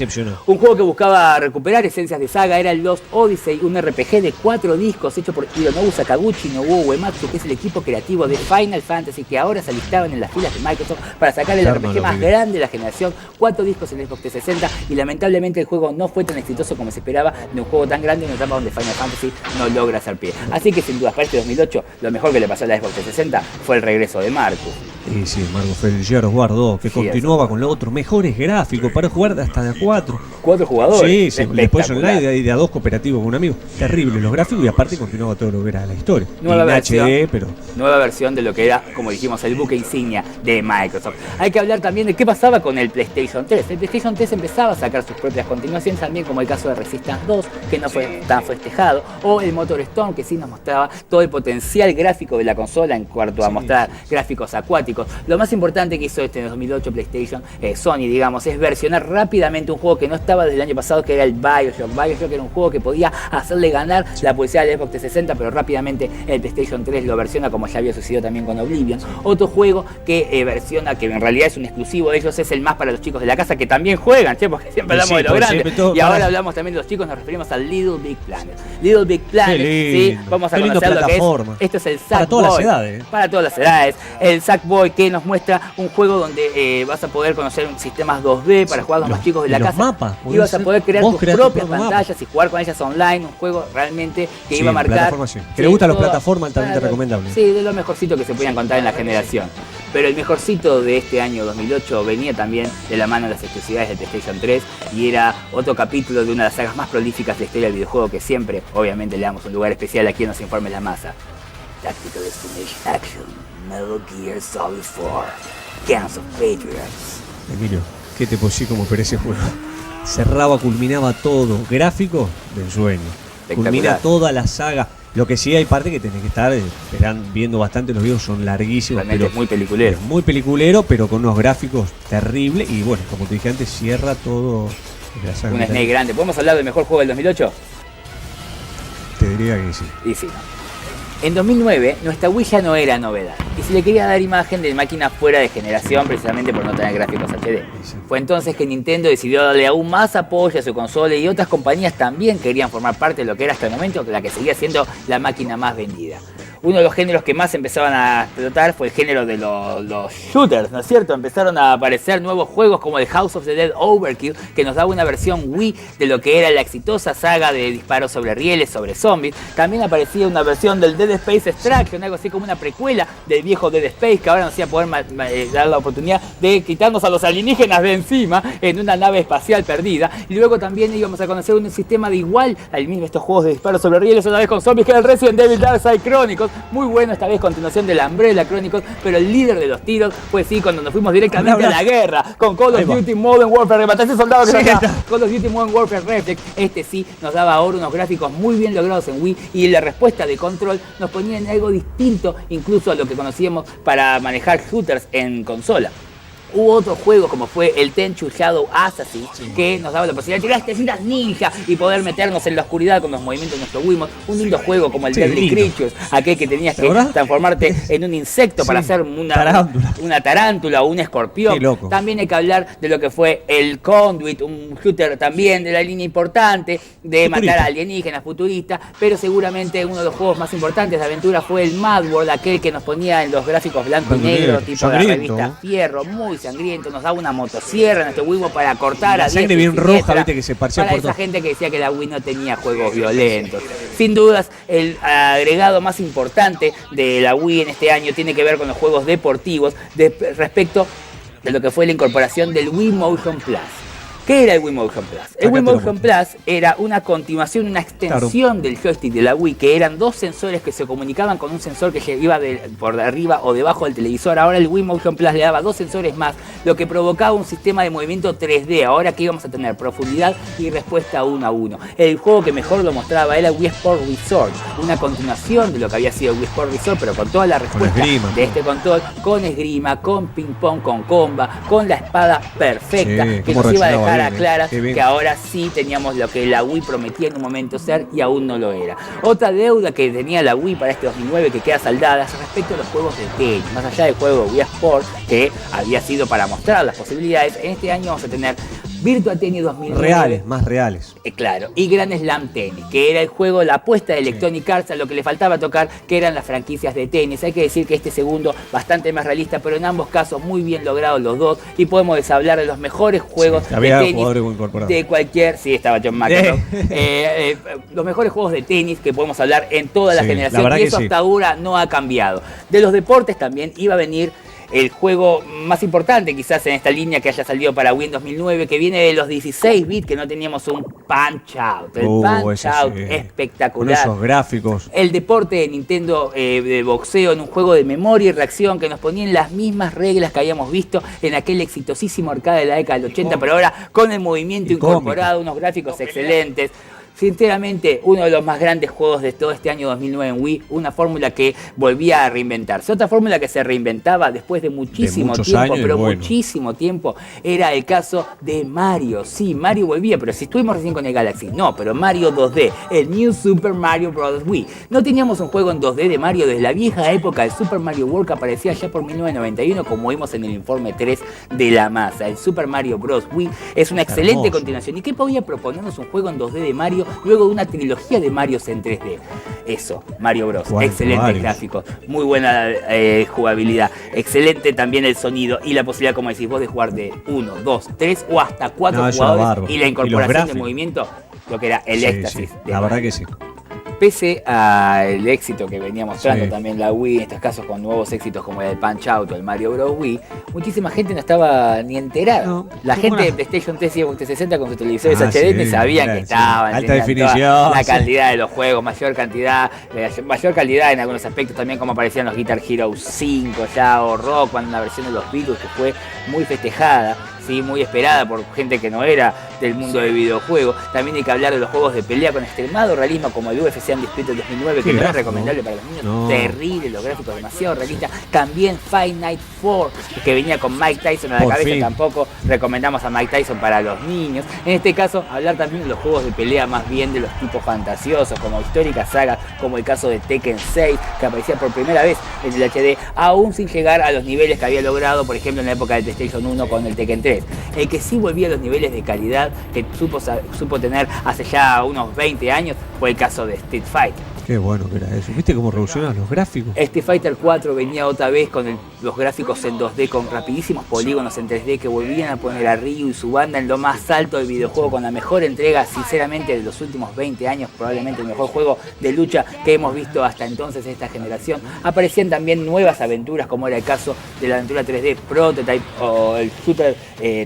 Un juego que buscaba recuperar esencias de saga era el Lost Odyssey, un RPG de 4 discos hecho por Hironobu Sakaguchi y Nobuo Uematsu, que es el equipo creativo de Final Fantasy, que ahora se alistaban en las filas de Microsoft para sacar el RPG más grande de la generación. 4 discos en el Xbox 360 y lamentablemente el juego no fue tan exitoso como se esperaba de un juego tan grande en una etapa donde Final Fantasy no logra hacer pie. Así que sin duda para este 2008 lo mejor que le pasó a la Xbox 360 fue el regreso de Marcus.
Sí, Marcus fue el Gears of War 2, que continuaba con los otros mejores gráficos para jugar hasta de a 4.
4 jugadores.
Sí, después online de a 2 cooperativo con un amigo. Terrible los gráficos y aparte continuaba todo lo que era la historia.
Nueva versión de lo que era, como dijimos, el buque insignia de Microsoft. Hay que hablar también de qué pasaba con el PlayStation 3. El PlayStation 3 empezaba a sacar sus propias continuaciones, también como el caso de Resistance 2, que no fue tan festejado, o el Motor Storm, que sí nos mostraba todo el potencial gráfico de la consola en cuanto a mostrar gráficos acuáticos. Lo más importante que hizo este 2008 PlayStation, Sony, digamos, es versionar rápidamente un juego que no estaba desde el año pasado, que era el Bioshock. Bioshock era un juego que podía hacerle ganar la publicidad del Xbox 360, pero rápidamente el PlayStation 3 lo versiona, como ya había sucedido también con Oblivion. Otro juego que versiona, que en realidad es un exclusivo de ellos, es el más para los chicos de la casa, que también juegan, porque siempre hablamos de lo grande. Y ahora hablamos también de los chicos, nos referimos al Little Big Planet. Little Big Planet, sí, vamos a conocer lo que es. Esto es el Sackboy.
Para todas las edades.
Para todas las edades. El Sackboy, que nos muestra un juego donde vas a poder conocer sistemas 2D para jugar con los más chicos de la casa.
Mapas,
y vas a poder crear tus propias pantallas y jugar con ellas online. Un juego realmente que iba a marcar.
Que le gustan las plataformas, altamente recomendable.
Sí, de lo mejorcito que se podía encontrar en la generación. Pero el mejorcito de este año 2008 venía también de la mano de las exclusividades de PlayStation 3 y era otro capítulo de una de las sagas más prolíficas de la historia del videojuego, que siempre, obviamente, le damos un lugar especial aquí en Nos Informes la Masa. Tactical Destination Action, Metal Gear Solid 4, Guns of Patriots.
Emilio, ¿qué te posí como por ese juego? Cerraba, culminaba todo, gráfico del sueño. Culmina toda la saga. Lo que sí hay parte que tenés que estar viendo bastante, los videos son larguísimos.
Realmente es muy peliculero.
Muy peliculero, pero con unos gráficos terribles. Y bueno, como te dije antes, cierra todo.
Un Snake grande. ¿Podemos hablar del mejor juego del 2008?
Te diría que sí.
Y sí. En 2009, nuestra Wii ya no era novedad y se le quería dar imagen de máquina fuera de generación precisamente por no tener gráficos HD. Sí. Fue entonces que Nintendo decidió darle aún más apoyo a su consola y otras compañías también querían formar parte de lo que era hasta el momento la que seguía siendo la máquina más vendida. Uno de los géneros que más empezaban a explotar fue el género de los shooters, ¿no es cierto? Empezaron a aparecer nuevos juegos como el House of the Dead Overkill, que nos daba una versión Wii de lo que era la exitosa saga de disparos sobre rieles, sobre zombies. También aparecía una versión del Dead Space Extraction, algo así como una precuela del viejo Dead Space, que ahora nos iba a poder dar la oportunidad de quitarnos a los alienígenas de encima en una nave espacial perdida. Y luego también íbamos a conocer un sistema de igual al mismo estos juegos de disparos sobre rieles, una vez con zombies, que era el Resident Evil Dark Side Chronicles, muy bueno, esta vez continuación de la Umbrella Chronicles, pero el líder de los tiros fue sí cuando nos fuimos directamente a la guerra con Call of Duty Modern Warfare. Maté a ese soldado que está acá. Call of Duty Modern Warfare Reflex. Este sí nos daba ahora unos gráficos muy bien logrados en Wii y la respuesta de control nos ponía en algo distinto incluso a lo que conocíamos para manejar shooters en consola. Hubo otros juegos como fue el Tenchu Shadow Assassin que nos daba la posibilidad de tirar estecitas ninja y poder meternos en la oscuridad con los movimientos de nuestro Wiimote. Un lindo juego como el Deadly Creatures, aquel que tenías que transformarte en un insecto para hacer una tarántula o un escorpión. También hay que hablar de lo que fue el Conduit, un shooter también de la línea importante de matar a alienígenas futuristas, pero seguramente uno de los juegos más importantes de aventura fue el Mad World, aquel que nos ponía en los gráficos blanco y negro, tipo de la revista Fierro, muy sangriento, nos daba una motosierra en nuestro Wiimote para cortar a
sangre bien roja, viste, que se parecía
para esa gente que decía que la Wii no tenía juegos violentos. Sin dudas, el agregado más importante de la Wii en este año tiene que ver con los juegos deportivos respecto de lo que fue la incorporación del Wii Motion Plus. ¿Qué era el Wii Motion Plus? El Wii Motion Plus era una continuación, una extensión del joystick de la Wii, que eran dos sensores que se comunicaban con un sensor que iba por arriba o debajo del televisor. Ahora el Wii Motion Plus le daba dos sensores más, lo que provocaba un sistema de movimiento 3D. Ahora que íbamos a tener profundidad y respuesta 1 a 1. El juego que mejor lo mostraba era Wii Sport Resort, una continuación de lo que había sido Wii Sport Resort, pero con toda la respuesta de este control, con esgrima, con ping pong, con comba, con la espada perfecta, que nos iba a dejar claras que ahora sí teníamos lo que la Wii prometía en un momento ser y aún no lo era. Otra deuda que tenía la Wii para este 2009 que queda saldada es respecto a los juegos de tenis. Más allá del juego Wii Sport, que había sido para mostrar las posibilidades, en este año vamos a tener Virtua Tennis 2009.
Más reales.
Claro, y Grand Slam Tennis, que era el juego, la apuesta de Electronic Arts a lo que le faltaba tocar, que eran las franquicias de tenis. Hay que decir que este segundo, bastante más realista, pero en ambos casos muy bien logrados los dos, y podemos hablar de los mejores juegos de tenis de cualquier... Sí, estaba John McEnroe. Los mejores juegos de tenis que podemos hablar en toda la generación, y eso hasta ahora no ha cambiado. De los deportes también iba a venir el juego más importante quizás en esta línea que haya salido para Wii en 2009, que viene de los 16 bits, que no teníamos un Punch Out. El Punch Out espectacular.
Con esos gráficos.
El deporte de Nintendo de boxeo en un juego de memoria y reacción que nos ponía en las mismas reglas que habíamos visto en aquel exitosísimo arcade de la década del 80, pero ahora con el movimiento incorporado, unos gráficos excelentes. Sinceramente, uno de los más grandes juegos de todo este año 2009 en Wii, una fórmula que volvía a reinventarse. Otra fórmula que se reinventaba después de muchísimo tiempo, pero muchísimo tiempo, era el caso de Mario. Sí, Mario volvía, pero si estuvimos recién con el Galaxy, no, pero Mario 2D, el New Super Mario Bros. Wii. No teníamos un juego en 2D de Mario desde la vieja época del Super Mario World que aparecía ya por 1991, como vimos en el informe 3 de la masa. El Super Mario Bros. Wii es una excelente continuación. ¿Y qué podía proponernos un juego en 2D de Mario luego de una trilogía de Marios en 3D? Eso, Mario Bros. Excelentes gráficos, muy buena jugabilidad, excelente también el sonido y la posibilidad, como decís vos, de jugar de 1, 2, 3 o hasta 4 jugadores y la incorporación de movimiento, lo que era el éxtasis.
La verdad que sí.
Pese al éxito que venía mostrando también la Wii, en estos casos con nuevos éxitos como el Punch Out o el Mario Bros. Wii, muchísima gente no estaba ni enterada. La gente de PlayStation 3 y Xbox 360 con sus televisores HD ni sabían que estaban.
Alta definición.
La calidad de los juegos, mayor calidad en algunos aspectos también, como aparecían los Guitar Hero 5 ya o Rock Band, una versión de los Beatles que fue muy festejada. Sí, muy esperada por gente que no era del mundo del videojuego. También hay que hablar de los juegos de pelea con extremado realismo como el UFC Undisputed 2009, que no es recomendable para los niños. Terrible, los gráficos demasiado realistas. También Fight Night 4, que venía con Mike Tyson a la cabeza, tampoco recomendamos a Mike Tyson para los niños. En este caso, hablar también de los juegos de pelea más bien de los tipos fantasiosos, como históricas sagas, como el caso de Tekken 6, que aparecía por primera vez en el HD, aún sin llegar a los niveles que había logrado, por ejemplo, en la época del PlayStation 1 con el Tekken 3. El que sí volvía a los niveles de calidad que supo tener hace ya unos 20 años fue el caso de Street Fighter.
Qué bueno que era eso. ¿Viste cómo revolucionaban los gráficos?
Street Fighter 4 venía otra vez con los gráficos en 2D, con rapidísimos polígonos en 3D que volvían a poner a Ryu y su banda en lo más alto del videojuego, con la mejor entrega, sinceramente, de los últimos 20 años, probablemente el mejor juego de lucha que hemos visto hasta entonces en esta generación. Aparecían también nuevas aventuras, como era el caso de la aventura 3D Prototype o el shooter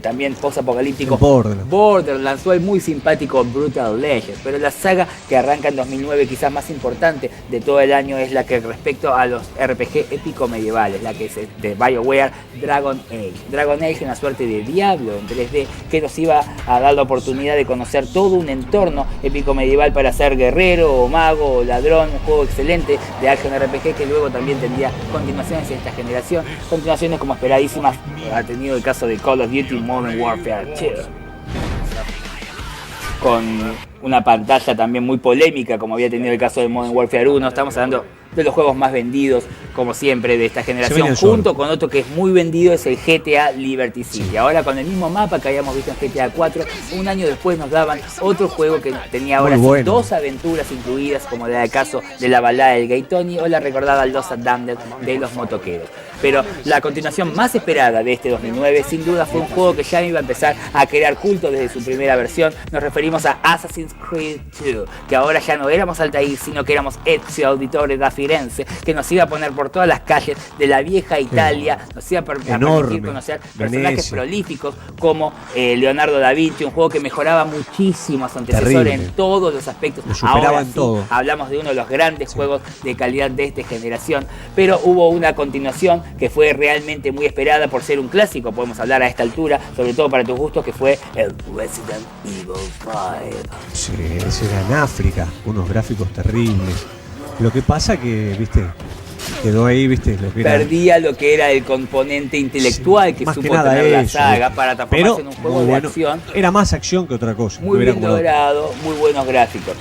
también post-apocalíptico Borderlands. Lanzó el muy simpático Brutal Legend, pero la saga que arranca en 2009, quizás más importante importante de todo el año es la que respecto a los RPG épico medievales, la que es de BioWare, Dragon Age. Dragon Age es una suerte de Diablo en 3D que nos iba a dar la oportunidad de conocer todo un entorno épico medieval para ser guerrero o mago o ladrón, un juego excelente de Action RPG que luego también tendría continuaciones en esta generación, continuaciones como esperadísimas ha tenido el caso de Call of Duty Modern Warfare 2, con una pantalla también muy polémica como había tenido el caso de Modern Warfare 1. Estamos hablando de los juegos más vendidos, como siempre, de esta generación, junto con otro que es muy vendido, es el GTA Liberty City. Ahora con el mismo mapa que habíamos visto en GTA 4, un año después nos daban otro juego que tenía ahora dos aventuras incluidas, como era el caso de la balada del Gay Tony o la recordada Lost and Damned de los motoqueros. Pero la continuación más esperada de este 2009, sin duda, fue un juego que ya iba a empezar a crear culto desde su primera versión. Nos referimos a Assassin's Creed 2, que ahora ya no éramos Altair, sino que éramos Ezio Auditore da Firenze, que nos iba a poner por todas las calles de la vieja Italia, nos iba a permitir conocer personajes prolíficos como Leonardo da Vinci, un juego que mejoraba muchísimo a su antecesor en todos los aspectos. Ahora sí, hablamos de uno de los grandes juegos de calidad de esta generación, pero hubo una continuación que fue realmente muy esperada por ser un clásico, podemos hablar a esta altura, sobre todo para tus gustos, que fue el Resident Evil 5.
Sí, ese era en África, unos gráficos terribles. Lo que pasa que, viste, quedó ahí, viste, lo que
perdía lo que era el componente intelectual que supo tener la saga para transformarse en un juego de acción.
Era más acción que otra cosa.
Muy bien logrado, muy buenos gráficos.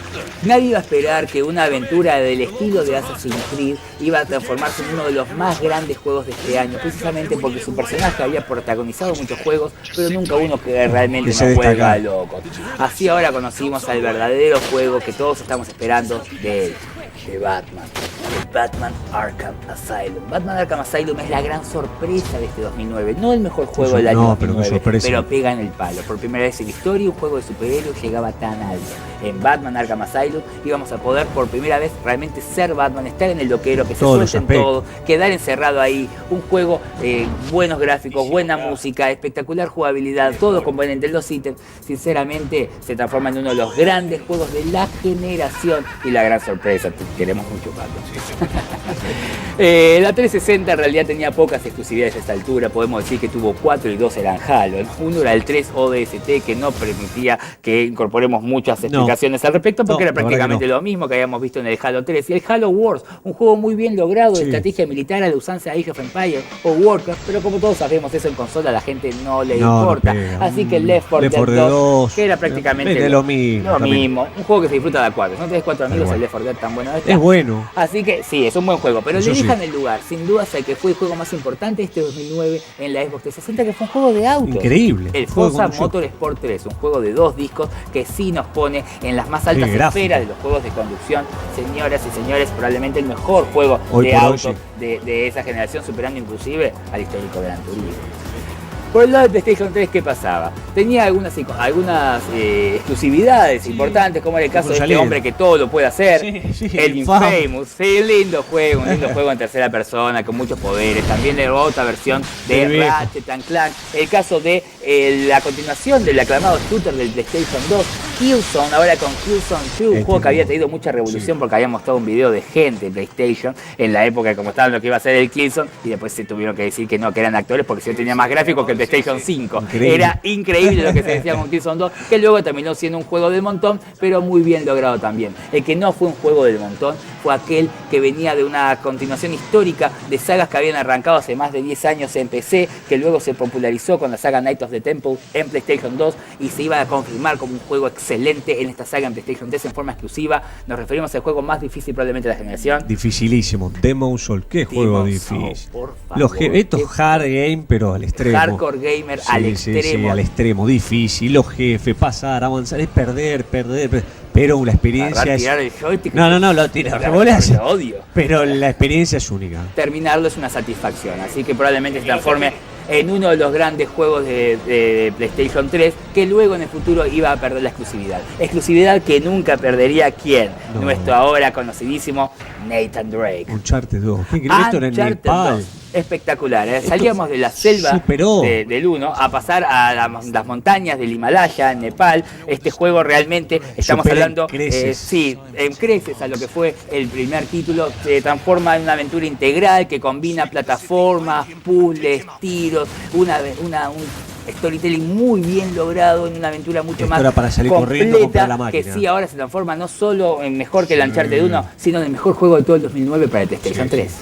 Nadie iba a esperar que una aventura del estilo de Assassin's Creed iba a transformarse en uno de los más grandes juegos de este año, precisamente porque su personaje había protagonizado muchos juegos, pero nunca uno que realmente no juega loco. Así ahora conocimos al verdadero juego que todos estamos esperando de él. De Batman, de Batman Arkham Asylum. Batman Arkham Asylum es la gran sorpresa de este 2009, no el mejor juego del año 2009, pero pega en el palo. Por primera vez en la historia un juego de superhéroes llegaba tan alto. En Batman Arkham Asylum íbamos a poder por primera vez realmente ser Batman, estar en el loquero, que se suelten todo, quedar encerrado ahí. Un juego, buenos gráficos, buena música, espectacular jugabilidad, todos los componentes, los ítems. Sinceramente se transforma en uno de los grandes juegos de la generación y la gran sorpresa. Queremos mucho Batman. La 360 en realidad tenía pocas exclusividades a esta altura, podemos decir que tuvo 4 y 2 eran Halo. Uno era el 3 ODST, que no permitía que incorporemos muchas explicaciones al respecto, porque era prácticamente lo mismo que habíamos visto en el Halo 3. Y el Halo Wars, un juego muy bien logrado de estrategia militar a la usanza de Age of Empires o Warcraft, pero como todos sabemos eso en consola a la gente no le importa. Así que el Left 4 Dead 2, que era prácticamente lo mismo. Un juego que se disfruta de a 4. Si no tenés 4 amigos, el Left 4 Dead tan bueno está.
Es bueno.
Así que sí, es un buen juego, pero le dejan el lugar, sin duda, al que fue el juego más importante de este 2009 en la Xbox 360, que fue un juego de autos.
Increíble.
El Forza Motorsport 3, un juego de 2 discos que sí nos pone en las más altas esferas de los juegos de conducción. Señoras y señores, probablemente el mejor juego de autos de esa generación, superando inclusive al histórico Gran Turismo. Por el lado de PlayStation 3, ¿qué pasaba? Tenía algunas exclusividades importantes, como era el caso de este hombre que todo lo puede hacer, el Infamous. Sí, un lindo juego en tercera persona, con muchos poderes. También de otra versión de Ratchet & Clank. El caso de la continuación del aclamado shooter del PlayStation 2, Killzone, ahora con Killzone 2, un juego que había tenido mucha revolución porque había mostrado un video de gente de PlayStation en la época como estaban lo que iba a ser el Killzone, y después se tuvieron que decir que no, que eran actores porque si no tenía más gráficos que el PlayStation 5. Era increíble lo que se decía con Killzone 2, que luego terminó siendo un juego del montón, pero muy bien logrado también. El que no fue un juego del montón fue aquel que venía de una continuación histórica de sagas que habían arrancado hace más de 10 años en PC, que luego se popularizó con la saga Night of the Temple en PlayStation 2 y se iba a confirmar como un juego excelente en esta saga en PlayStation 3 en forma exclusiva. Nos referimos al juego más difícil probablemente de la generación.
Dificilísimo. Demon's Souls, qué juego difícil. Por favor, estos hard game, pero al extremo.
Hardcore gamer al extremo.
Sí, al extremo, difícil. Los jefes, pasar, avanzar, es perder. Pero la experiencia es...
tirar el joystick.
No, lo tiras.
Lo odio.
Pero la experiencia es única.
Terminarlo es una satisfacción, así que probablemente se transforme en uno de los grandes juegos de PlayStation 3, que luego en el futuro iba a perder la exclusividad. Exclusividad que nunca perdería ¿quién? Nuestro ahora conocidísimo Nathan Drake.
Uncharted 2. Esto era en Nepal.
Espectacular, ¿eh? Salíamos de la selva del 1 a pasar a las montañas del Himalaya, en Nepal. Este juego realmente, estamos hablando, en creces a lo que fue el primer título. Se transforma en una aventura integral que combina plataformas, puzzles, tiros, un storytelling muy bien logrado, en una aventura mucho más
para salir completa, la máquina.
Que sí, ahora se transforma no solo en mejor que el Uncharted 1, sino en el mejor juego de todo el 2009 para el PlayStation 3.